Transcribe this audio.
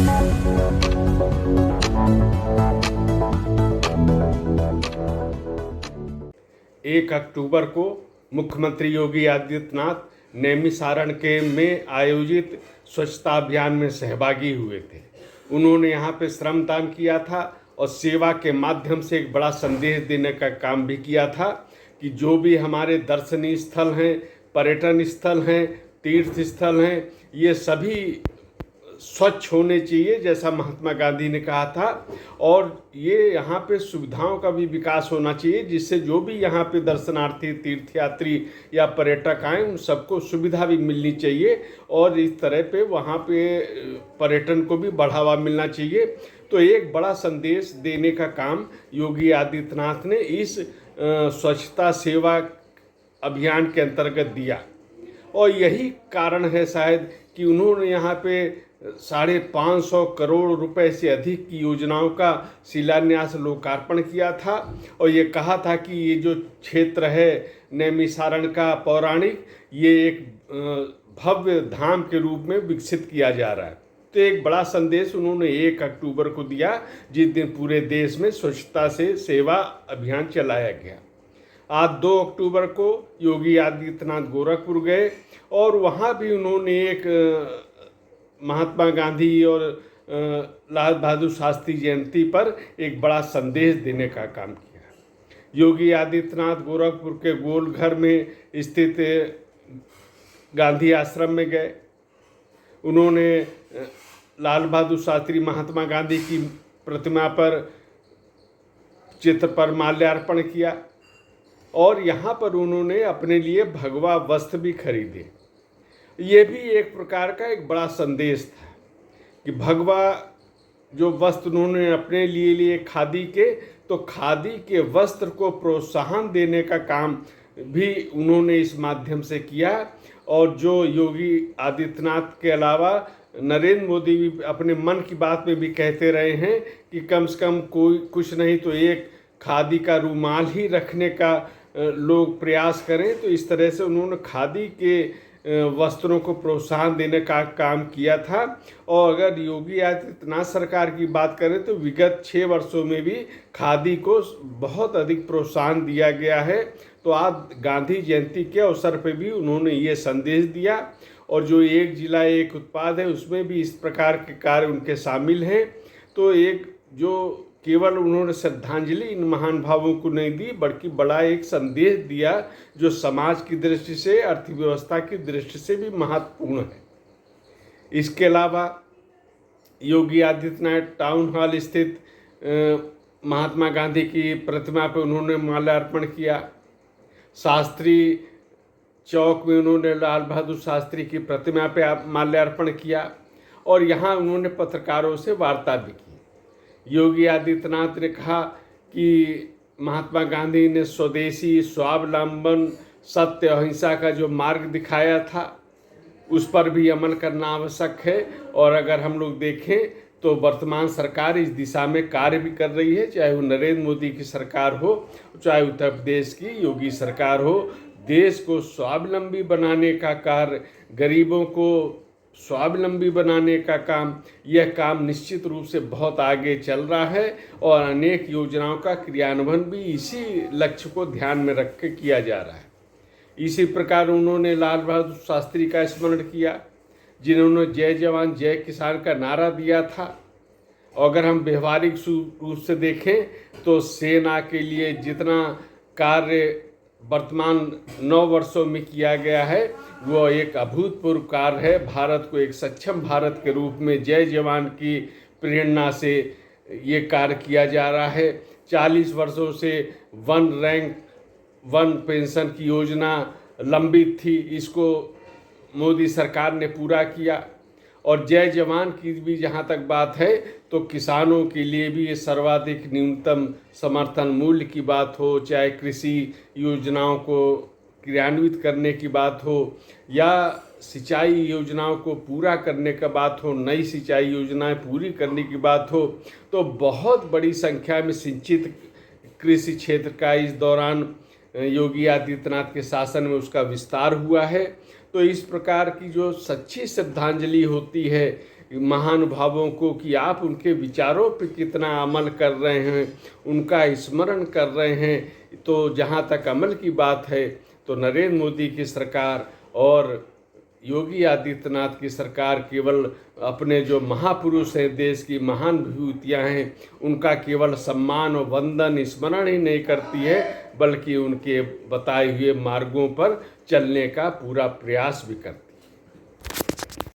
एक अक्टूबर को मुख्यमंत्री योगी आदित्यनाथ नैमिषारण्य के में आयोजित स्वच्छता अभियान में सहभागी हुए थे। उन्होंने यहाँ पे श्रमदान किया था और सेवा के माध्यम से एक बड़ा संदेश देने का काम भी किया था कि जो भी हमारे दर्शनीय स्थल हैं, पर्यटन स्थल हैं, तीर्थ स्थल हैं, ये सभी स्वच्छ होने चाहिए जैसा महात्मा गांधी ने कहा था। और ये यहाँ पे सुविधाओं का भी विकास होना चाहिए जिससे जो भी यहाँ पे दर्शनार्थी, तीर्थयात्री या पर्यटक आए उन सबको सुविधा भी मिलनी चाहिए और इस तरह पे वहाँ पे पर्यटन को भी बढ़ावा मिलना चाहिए। तो एक बड़ा संदेश देने का काम योगी आदित्यनाथ ने इस स्वच्छता सेवा अभियान के अंतर्गत दिया और यही कारण है शायद कि उन्होंने यहाँ पे 550 करोड़ रुपए से अधिक की योजनाओं का शिलान्यास लोकार्पण किया था और ये कहा था कि ये जो क्षेत्र है नैमिषारण्य का पौराणिक, ये एक भव्य धाम के रूप में विकसित किया जा रहा है। तो एक बड़ा संदेश उन्होंने 1 अक्टूबर को दिया जिस दिन पूरे देश में स्वच्छता से सेवा अभियान चलाया गया। आज 2 अक्टूबर को योगी आदित्यनाथ गोरखपुर गए और वहाँ भी उन्होंने एक महात्मा गांधी और लाल बहादुर शास्त्री जयंती पर एक बड़ा संदेश देने का काम किया। योगी आदित्यनाथ गोरखपुर के गोलघर में स्थित गांधी आश्रम में गए। उन्होंने लाल बहादुर शास्त्री महात्मा गांधी की प्रतिमा पर चित्र पर माल्यार्पण किया और यहाँ पर उन्होंने अपने लिए भगवा वस्त्र भी खरीदे। ये भी एक प्रकार का एक बड़ा संदेश था कि भगवा जो वस्त्र उन्होंने अपने लिए खादी के, तो खादी के वस्त्र को प्रोत्साहन देने का काम भी उन्होंने इस माध्यम से किया। और जो योगी आदित्यनाथ के अलावा नरेंद्र मोदी भी अपने मन की बात में भी कहते रहे हैं कि कम से कम कोई कुछ नहीं तो एक खादी का रूमाल ही रखने का लोग प्रयास करें। तो इस तरह से उन्होंने खादी के वस्त्रों को प्रोत्साहन देने का काम किया था। और अगर योगी आदित्यनाथ सरकार की बात करें तो विगत 6 वर्षों में भी खादी को बहुत अधिक प्रोत्साहन दिया गया है। तो आज गांधी जयंती के अवसर पर भी उन्होंने ये संदेश दिया और जो एक जिला एक उत्पाद है उसमें भी इस प्रकार के कार्य उनके शामिल हैं। तो एक जो केवल उन्होंने श्रद्धांजलि इन महान भावों को नहीं दी बल्कि बड़ा एक संदेश दिया जो समाज की दृष्टि से, अर्थव्यवस्था की दृष्टि से भी महत्वपूर्ण है। इसके अलावा योगी आदित्यनाथ टाउन हॉल स्थित महात्मा गांधी की प्रतिमा पर उन्होंने माल्यार्पण किया। शास्त्री चौक में उन्होंने लाल बहादुर शास्त्री की प्रतिमा पर माल्यार्पण किया और यहाँ उन्होंने पत्रकारों से वार्ता भी की। योगी आदित्यनाथ ने कहा कि महात्मा गांधी ने स्वदेशी, स्वावलंबन, सत्य, अहिंसा का जो मार्ग दिखाया था उस पर भी अमल करना आवश्यक है। और अगर हम लोग देखें तो वर्तमान सरकार इस दिशा में कार्य भी कर रही है, चाहे वो नरेंद्र मोदी की सरकार हो, चाहे उत्तर प्रदेश की योगी सरकार हो। देश को स्वावलंबी बनाने का कार्य, गरीबों को स्वावलंबी बनाने का काम, यह काम निश्चित रूप से बहुत आगे चल रहा है और अनेक योजनाओं का क्रियान्वयन भी इसी लक्ष्य को ध्यान में रख के किया जा रहा है। इसी प्रकार उन्होंने लाल बहादुर शास्त्री का स्मरण किया जिन्होंने जय जवान जय किसान का नारा दिया था। और अगर हम व्यवहारिक रूप से देखें तो सेना के लिए जितना कार्य वर्तमान 9 वर्षों में किया गया है वो एक अभूतपूर्व कार्य है। भारत को एक सक्षम भारत के रूप में जय जवान की प्रेरणा से ये कार्य किया जा रहा है। 40 वर्षों से 1 रैंक 1 पेंशन की योजना लंबित थी, इसको मोदी सरकार ने पूरा किया। और जय जवान की भी जहाँ तक बात है तो किसानों के लिए भी ये सर्वाधिक न्यूनतम समर्थन मूल्य की बात हो, चाहे कृषि योजनाओं को क्रियान्वित करने की बात हो या सिंचाई योजनाओं को पूरा करने का बात हो, नई सिंचाई योजनाएं पूरी करने की बात हो, तो बहुत बड़ी संख्या में सिंचित कृषि क्षेत्र का इस दौरान योगी आदित्यनाथ के शासन में उसका विस्तार हुआ है। तो इस प्रकार की जो सच्ची श्रद्धांजलि होती है महानुभावों को कि आप उनके विचारों पर कितना अमल कर रहे हैं, उनका स्मरण कर रहे हैं। तो जहाँ तक अमल की बात है तो नरेंद्र मोदी की सरकार और योगी आदित्यनाथ की सरकार केवल अपने जो महापुरुष हैं, देश की महान विभूतियाँ हैं, उनका केवल सम्मान और वंदन स्मरण ही नहीं करती है, बल्कि उनके बताए हुए मार्गों पर चलने का पूरा प्रयास भी करती है।